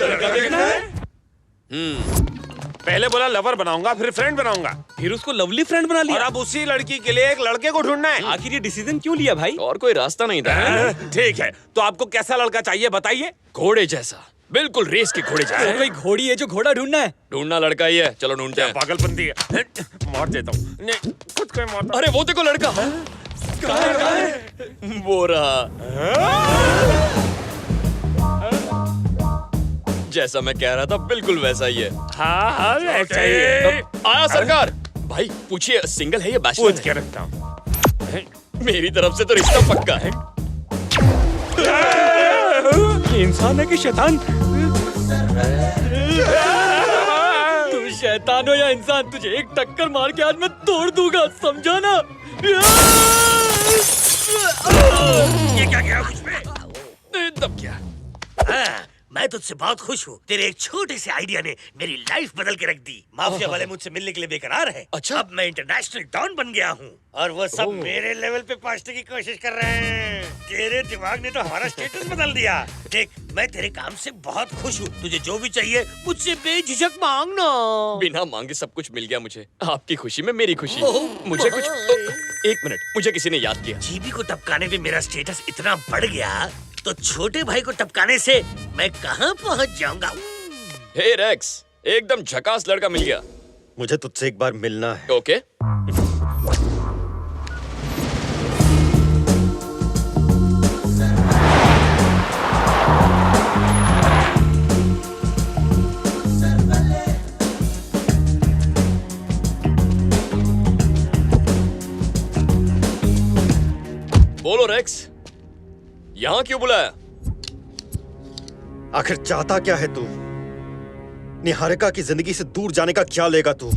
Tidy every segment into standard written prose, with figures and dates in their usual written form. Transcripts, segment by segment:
लड़का देखना है। पहले बोला लवर बनाऊंगा, फिर फ्रेंड बनाऊंगा, फिर उसको लवली फ्रेंड बना और लिया। अब उसी लड़की के लिए एक लड़के को ढूंढना है। आखिर ये डिसीजन क्यों लिया भाई? और कोई रास्ता नहीं था। ठीक है, तो आपको कैसा लड़का चाहिए बताइए। घोड़े जैसा, बिल्कुल रेस के घोड़े जैसा। कोई घोड़ी है जो घोड़ा ढूंढना है? ढूंढना लड़का ही है, चलो ढूंढते हैं। पागलपंती है, मार देता हूँ। नहीं, खुद को ही मारता। अरे वो देखो लड़का, वो रहा। जैसा मैं कह रहा था बिल्कुल वैसा ही है। हाँ हाँ ऐसा ही है। आया सरकार। भाई पूछिए सिंगल है या बैचलर पूछ के रखता हूँ। है? मेरी तरफ से तो रिश्ता पक्का है। ये इंसान है कि शैतान? तू शैतान हो या इंसान, तुझे एक टक्कर मार के आज मैं तोड़ दूंगा, समझा ना? ये क्या किया कुछ में? तब क्या? हाँ, मैं तुझसे बहुत खुश हूँ। तेरे एक छोटे से आइडिया ने मेरी लाइफ बदल के रख दी। माफिया वाले मुझसे मिलने के लिए बेकरार हैं। अच्छा। अब मैं इंटरनेशनल डॉन बन गया हूँ और वो सब मेरे लेवल पे पहुँचने की कोशिश कर रहे हैं। तेरे दिमाग ने तो हमारा स्टेटस बदल दिया। देख, मैं तेरे काम से बहुत खुश हूँ। तुझे जो भी चाहिए मुझसे बेझिझक मांगना। बिना मांगे सब कुछ मिल गया मुझे। आपकी खुशी में मेरी खुशी। मुझे कुछ एक मिनट, मुझे किसी ने याद किया। जीबी को टपकाने में मेरा स्टेटस इतना बढ़ गया तो छोटे भाई को टपकाने से मैं कहाँ पहुँच जाऊंगा। हे रेक्स, एकदम झकास लड़का मिल गया। मुझे तुझसे एक बार मिलना है। ओके। बोलो रेक्स, यहाँ क्यों बुलाया? आखिर चाहता क्या है तू? निहारिका की जिंदगी से दूर जाने का क्या लेगा तू?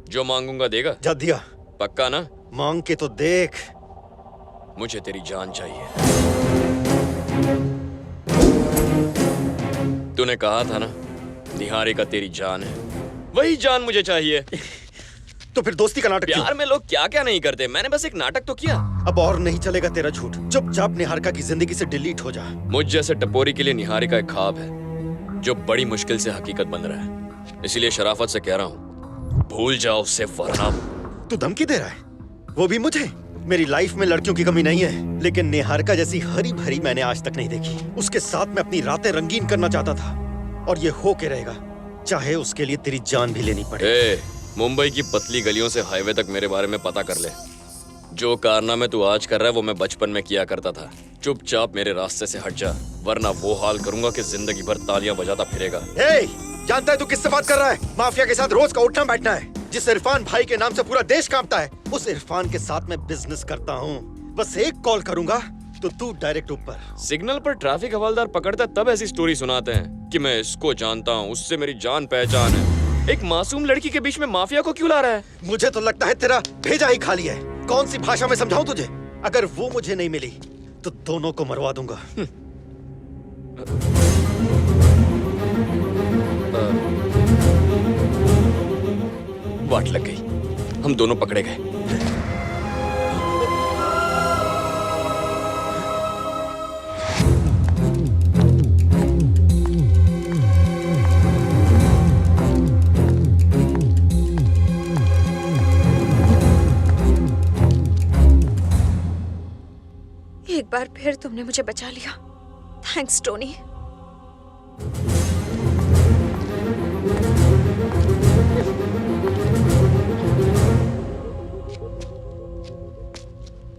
जो मांगूंगा देगा? जा दिया। पक्का ना? मांग के तो देख। मुझे तेरी जान चाहिए। तूने कहा था ना, निहारिका तेरी जान है। वही जान मुझे चाहिए। तो फिर दोस्ती का नाटक क्यों? प्यार में लोग क्या क्या नहीं करते, मैंने बस एक नाटक तो किया। अब और नहीं चलेगा तेरा झूठ। चुपचाप निहारिका की जिंदगी से डिलीट हो जा। मुझ जैसे टपोरी के लिए निहारिका एक ख्वाब है जो बड़ी मुश्किल से हकीकत बन रहा है। इसीलिए शराफत से कह रहा हूँ, भूल जाओ उससे वरना। तू धमकी दे रहा है? वो भी मुझे? मेरी लाइफ में लड़कियों की कमी नहीं है, लेकिन निहारिका जैसी हरी भरी मैंने आज तक नहीं देखी। उसके साथ मैं अपनी रातें रंगीन करना चाहता था और ये हो के रहेगा, चाहे उसके लिए तेरी जान भी लेनी पड़े। मुंबई की पतली गलियों से हाईवे तक मेरे बारे में पता कर ले। जो कारनामे तू आज कर रहा है वो मैं बचपन में किया करता था। चुपचाप मेरे रास्ते से हट जा, वरना वो हाल करूंगा कि जिंदगी भर तालियां बजाता फिरेगा। जानता है तू किससे बात कर रहा है? माफिया के साथ रोज का उठना बैठना है। जिस इरफान भाई के नाम से पूरा देश कांपता है, उस इरफान के साथ मैं बिजनेस करता हूँ। बस एक कॉल करूंगा तो तू डायरेक्ट ऊपर। सिग्नल पर ट्रैफिक हवलदार पकड़ता तब ऐसी स्टोरी सुनाते हैं कि मैं इसको जानता हूँ, उससे मेरी जान पहचान है। एक मासूम लड़की के बीच में माफिया को क्यों ला रहा है? मुझे तो लगता है तेरा भेजा ही खाली है। कौन सी भाषा में समझाऊं तुझे? अगर वो मुझे नहीं मिली तो दोनों को मरवा दूंगा। वाट लग गई, हम दोनों पकड़े गए। एक बार फिर तुमने मुझे बचा लिया। Thanks Tony.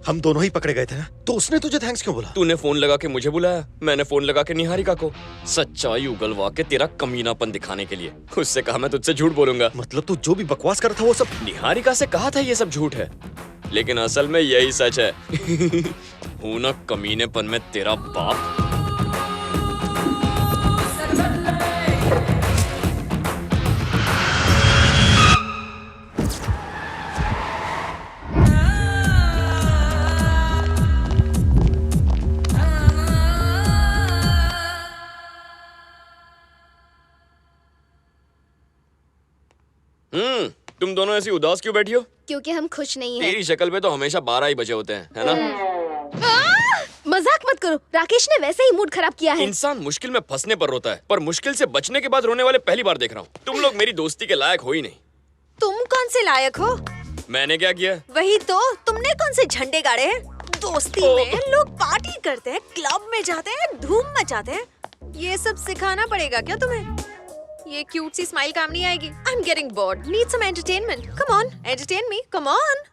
हम दोनों ही पकड़े गए थे ना, तो उसने तुझे थैंक्स क्यों बोला? तूने फोन लगा के मुझे बुलाया, मैंने फोन लगा के निहारिका को। सच्चाई उगलवा के तेरा कमीनापन दिखाने के लिए। उससे कहा मैं तुझसे झूठ बोलूंगा। मतलब तू जो भी बकवास कर रहा था वो सब? निहारिका से कहा था ये सब झूठ है, लेकिन असल में यही सच है। हूं ना कमीनेपन में तेरा बाप। तुम दोनों ऐसी उदास क्यों बैठी हो? क्योंकि हम खुश नहीं हैं। तेरी शक्ल पे तो हमेशा 12 ही बजे होते हैं, है ना? मजाक मत करो, राकेश ने वैसे ही मूड खराब किया है। इंसान मुश्किल में फंसने पर रोता है, पर मुश्किल से बचने के बाद रोने वाले पहली बार देख रहा हूँ। तुम लोग मेरी दोस्ती के लायक हो ही नहीं। तुम कौन से लायक हो? मैंने क्या किया? वही तो, तुमने कौन से झंडे गाड़े हैं? दोस्ती में लोग पार्टी करते हैं, क्लब में जाते हैं, धूम मचाते हैं। ये सब सिखाना पड़ेगा क्या तुम्हें? ये क्यूट सी स्माइल काम नहीं आएगी। I am getting bored, need some entertainment. Come on, entertain me, come on.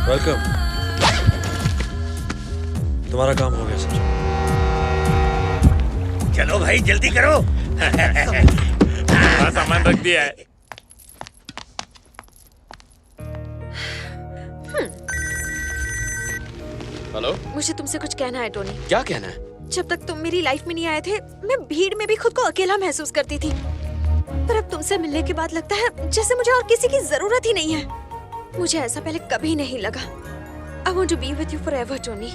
Welcome. तुम्हारा काम हो गया सर। चलो भाई जल्दी करो। सामान रख दिया है। हेलो, मुझे तुमसे कुछ कहना है टोनी। क्या कहना है? जब तक तुम मेरी लाइफ में नहीं आए थे, मैं भीड़ में भी खुद को अकेला महसूस करती थी। पर अब तुमसे मिलने के बाद लगता है जैसे मुझे और किसी की जरूरत ही नहीं है। मुझे ऐसा पहले कभी नहीं लगा। I want to be with you forever, Tony.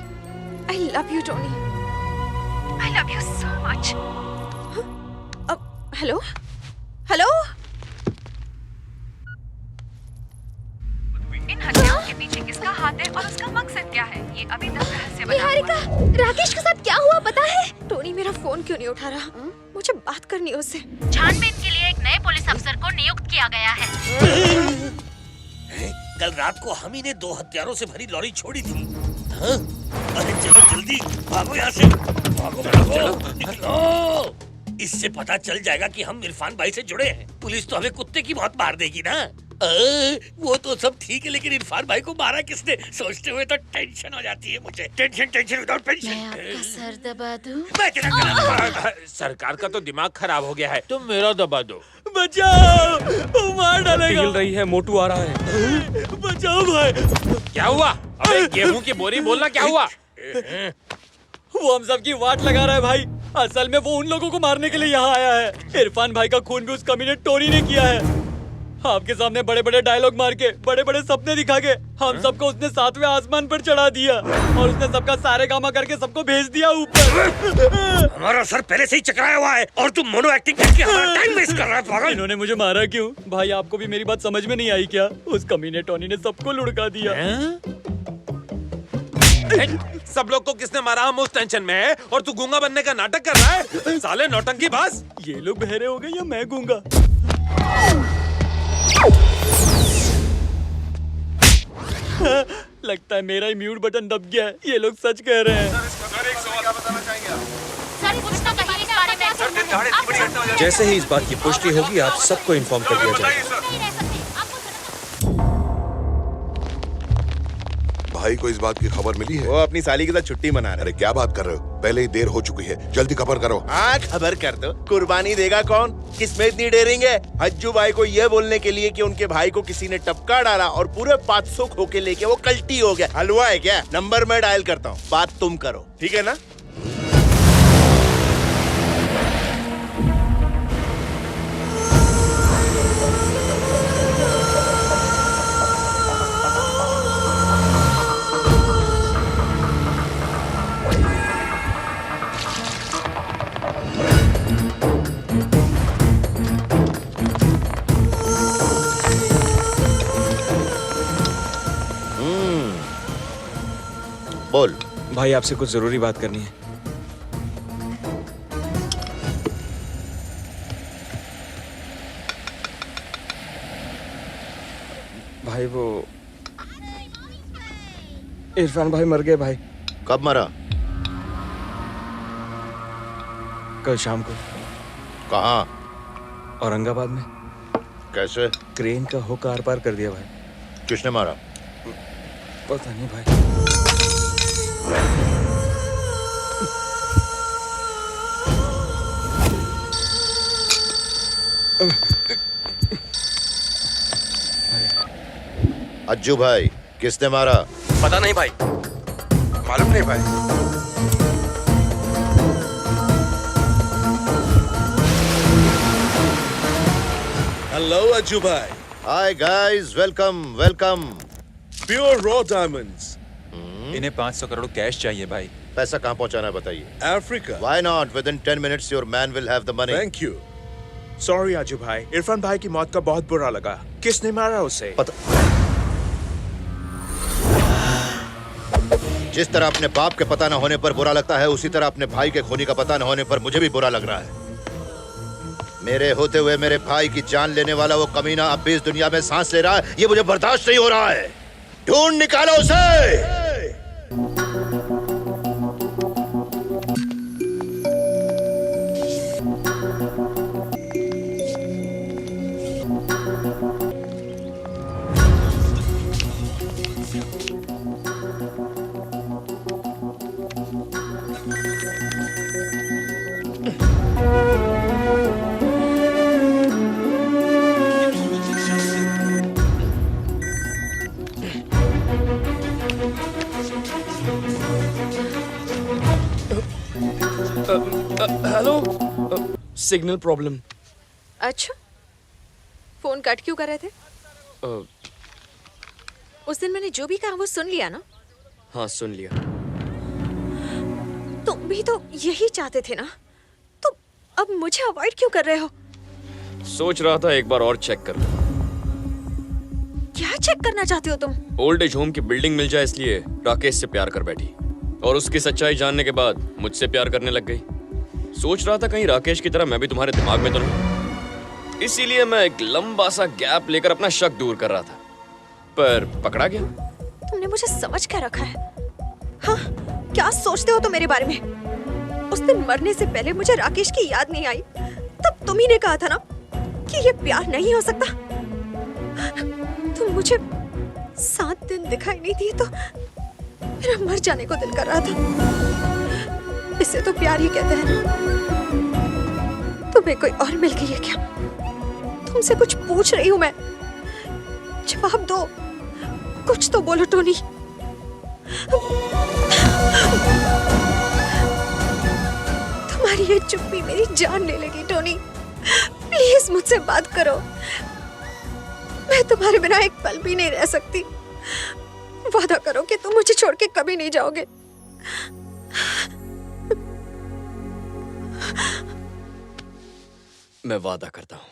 I love you, Tony. I love you so much. Hello? Hello? इन हत्याओं के पीछे किसका हाथ है और उसका मकसद क्या है, ये अभी तक रहस्य बना हुआ निहारिका, है। राकेश के साथ क्या हुआ पता है? टोनी मेरा फोन क्यों नहीं उठा रहा? मुझे बात करनी है उससे। छानबीन के लिए एक नए पुलिस अफसर को नियुक्त किया गया है। कल रात को हम ही ने 2 हत्यारों से भरी लॉरी छोड़ी थी। हाँ? अरे चलो जल्दी भागो यहाँ से, भागो भागो, निकलो। इससे पता चल जाएगा कि हम इरफान भाई से जुड़े हैं। पुलिस तो हमें कुत्ते की मौत मार देगी ना। वो तो सब ठीक है, लेकिन इरफान भाई को मारा किसने, सोचते हुए तो टेंशन हो जाती है मुझे। Tension without pension. मैं आपका सर दबा दूं? मैं तेरा गला सरकार का तो दिमाग खराब हो गया है, तुम मेरा दबा दो। बचाओ, वो मार डालेगा। हिल रही है, मोटू आ रहा है। बचाओ भाई। क्या हुआ? अबे गेहूं की बोरी बोलना, क्या हुआ? वो हम सब की वाट लगा रहा है भाई। असल में वो उन लोगों को मारने के लिए यहाँ आया है। इरफान भाई का खून भी उस कमीने टोनी ने किया है। आपके सामने बड़े बड़े डायलॉग मार के, बड़े बड़े सपने दिखा के हम सबको उसने 7वें आसमान पर चढ़ा दिया और उसने सबका सारे गामा करके सबको भेज दिया ऊपर। हमारा सर पहले से ही चकराया हुआ है और तुम मोनो एक्टिंग करके हमारा टाइम वेस्ट कर रहा है पागल। इन्होंने मुझे मारा क्यों? भाई आपको भी मेरी बात समझ में नहीं आई क्या? उस कमीने टोनी ने सबको लुढ़का दिया। सब लोग को किसने मारा, हम उस टेंशन में है और तू गूंगा बनने का नाटक कर रहा है। साले नौटंकी बाज। ये लोग बहरे हो गए या मैं गूंगा? लगता है मेरा ही म्यूट बटन दब गया है। ये लोग सच कह रहे हैं। सर कुछ तो कहिए इस बारे में। जैसे ही इस बात की पुष्टि होगी आप सबको इन्फॉर्म कर दिया जाएगा। भाई को इस बात की खबर मिली है? वो अपनी साली के साथ छुट्टी मना रहे। अरे क्या बात कर रहे हो? पहले ही देर हो चुकी है, जल्दी खबर करो। हाँ खबर कर दो। कुर्बानी देगा कौन? किसमें इतनी डेयरिंग है? हज्जू भाई को ये बोलने के लिए कि उनके भाई को किसी ने टपका डाला और पूरे 500 खोके लेके वो कल्टी हो गया। हलवा है क्या? नंबर मैं डायल करता हूँ, बात तुम करो, ठीक है ना? बोल भाई आपसे कुछ जरूरी बात करनी है। भाई वो इरफान भाई मर गए भाई। कब मरा? कल शाम को। कहाँ? औरंगाबाद में। कैसे? क्रेन का हुक आर पार कर दिया भाई। किसने मारा? पता नहीं भाई। अज्जू भाई किसने मारा? पता नहीं भाई। मालूम नहीं भाई। हेलो अज्जू भाई। Hi guys, welcome welcome. Pure raw diamonds. इन्हें 500 करोड़ कैश चाहिए भाई। पैसा कहाँ पहुँचाना है बताइए। Africa. Why not? Within 10 minutes your man will have the money. Thank you. Sorry आजू भाई, इरफान भाई की मौत का बहुत बुरा लगा। किसने मारा उसे? जिस तरह अपने बाप के पता न होने पर बुरा लगता है, उसी तरह अपने भाई के खूनी का पता न होने पर मुझे भी बुरा लग रहा है। मेरे होते हुए मेरे भाई की जान लेने वाला वो कमीना अब भी इस दुनिया में सांस ले रहा है। ये मुझे बर्दाश्त नहीं हो रहा है। ढूंढ निकालो उसे। Hello, signal problem. अच्छा, फोन कट क्यों कर रहे थे? उस दिन मैंने जो भी कहा वो सुन लिया ना? हाँ, सुन लिया। तुम भी तो यही चाहते थे ना? तो अब मुझे अवॉइड क्यों कर रहे हो? सोच रहा था एक बार और चेक कर लूं। क्या चेक करना चाहते हो तुम? ओल्ड एज होम की बिल्डिंग मिल जाए इसलिए राकेश से प्यार कर बैठी, और उसकी सच्चाई जानने के बाद मुझसे प्यार करने लग गई। सोच रहा था कहीं राकेश की तरह मैं भी तुम्हारे दिमाग में तो नहीं, इसीलिए मैं एक लंबा सा गैप लेकर अपना शक दूर कर रहा था, पर पकड़ा गया। तुमने मुझे समझ क्या रखा है? हाँ, क्या सोचते हो तुम मेरे बारे में? उस दिन मरने से पहले मुझे राकेश की याद नहीं आई, तब तुम ही ने कहा था ना कि ये प्यार नहीं हो सकता। तुम मुझे 7 दिन दिखाई नहीं दिए तो मेरा मर जाने को दिल कर रहा था। इसे तो प्यार ही कहते हैं। तुम्हें कोई और मिल गई है क्या? तुमसे कुछ पूछ रही हूँ मैं, जवाब दो। कुछ तो बोलो टोनी। तुम्हारी ये चुप्पी मेरी जान ले लेगी टोनी। प्लीज मुझसे बात करो। मैं तुम्हारे बिना एक पल भी नहीं रह सकती। वादा करो कि तुम मुझे छोड़ के कभी नहीं जाओगे। मैं वादा करता हूँ।